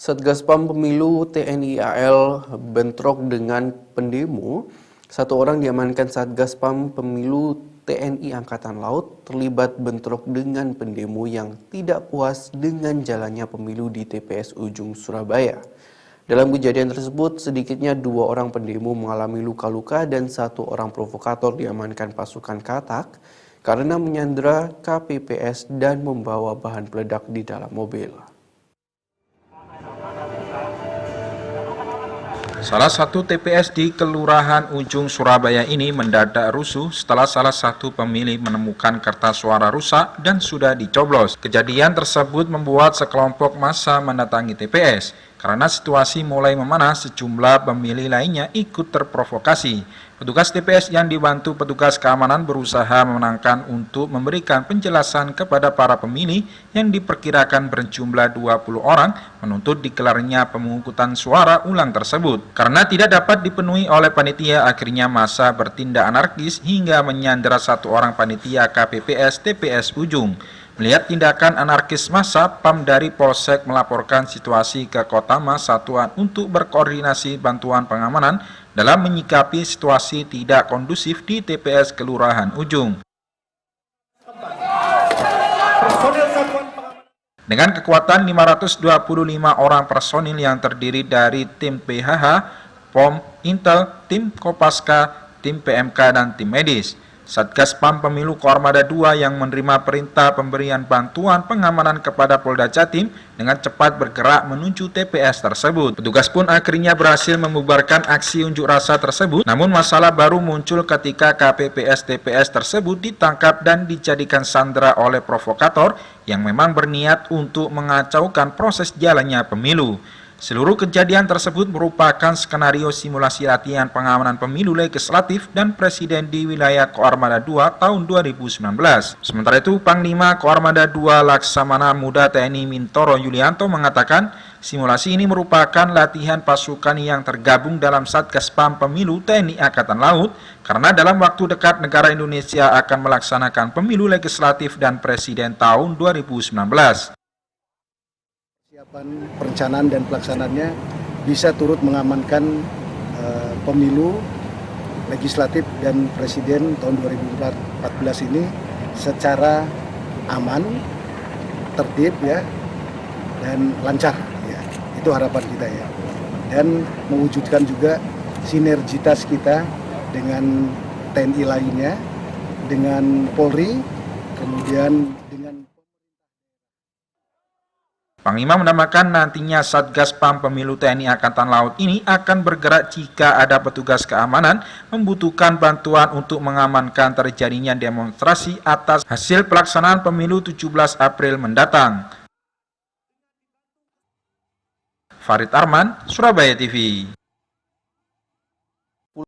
Satgas PAM Pemilu TNI AL bentrok dengan pendemo. Satu orang diamankan Satgas PAM Pemilu TNI Angkatan Laut terlibat bentrok dengan pendemo yang tidak puas dengan jalannya pemilu di TPS Ujung, Surabaya. Dalam kejadian tersebut, sedikitnya 2 orang pendemo mengalami luka-luka dan 1 orang provokator diamankan pasukan Katak karena menyandera KPPS dan membawa bahan peledak di dalam mobil. Salah satu TPS di Kelurahan Ujung, Surabaya ini mendadak rusuh setelah salah satu pemilih menemukan kertas suara rusak dan sudah dicoblos. Kejadian tersebut membuat sekelompok massa mendatangi TPS. Karena situasi mulai memanas, sejumlah pemilih lainnya ikut terprovokasi. Petugas TPS yang dibantu petugas keamanan berusaha menenangkan untuk memberikan penjelasan kepada para pemilih yang diperkirakan berjumlah 20 orang menuntut digelarnya pemungutan suara ulang tersebut. Karena tidak dapat dipenuhi oleh panitia, akhirnya massa bertindak anarkis hingga menyandera 1 orang panitia KPPS TPS Ujung. Melihat tindakan anarkis massa, PAM dari Polsek melaporkan situasi ke Kotama Satuan untuk berkoordinasi bantuan pengamanan dalam menyikapi situasi tidak kondusif di TPS Kelurahan Ujung. Dengan kekuatan 525 orang personil yang terdiri dari tim PHH, POM, Intel, tim Kopaska, tim PMK, dan tim medis, Satgas PAM Pemilu Koarmada 2 yang menerima perintah pemberian bantuan pengamanan kepada Polda Jatim dengan cepat bergerak menuju TPS tersebut. Petugas pun akhirnya berhasil membubarkan aksi unjuk rasa tersebut, namun masalah baru muncul ketika KPPS TPS tersebut ditangkap dan dijadikan sandera oleh provokator yang memang berniat untuk mengacaukan proses jalannya pemilu. Seluruh kejadian tersebut merupakan skenario simulasi latihan pengamanan pemilu legislatif dan presiden di wilayah Koarmada 2 tahun 2019. Sementara itu, Panglima Koarmada 2 Laksamana Muda TNI Mintoro Yulianto mengatakan, simulasi ini merupakan latihan pasukan yang tergabung dalam Satgas PAM Pemilu TNI Angkatan Laut karena dalam waktu dekat negara Indonesia akan melaksanakan pemilu legislatif dan presiden tahun 2019. Perencanaan dan pelaksanaannya bisa turut mengamankan pemilu legislatif dan presiden tahun 2014 ini secara aman, tertib ya, dan lancar ya. Itu harapan kita ya. Dan mewujudkan juga sinergitas kita dengan TNI lainnya, dengan Polri, kemudian dengan Panglima menambahkan nantinya Satgas PAM Pemilu TNI Angkatan Laut ini akan bergerak jika ada petugas keamanan membutuhkan bantuan untuk mengamankan terjadinya demonstrasi atas hasil pelaksanaan pemilu 17 April mendatang. Farid Arman, Surabaya TV.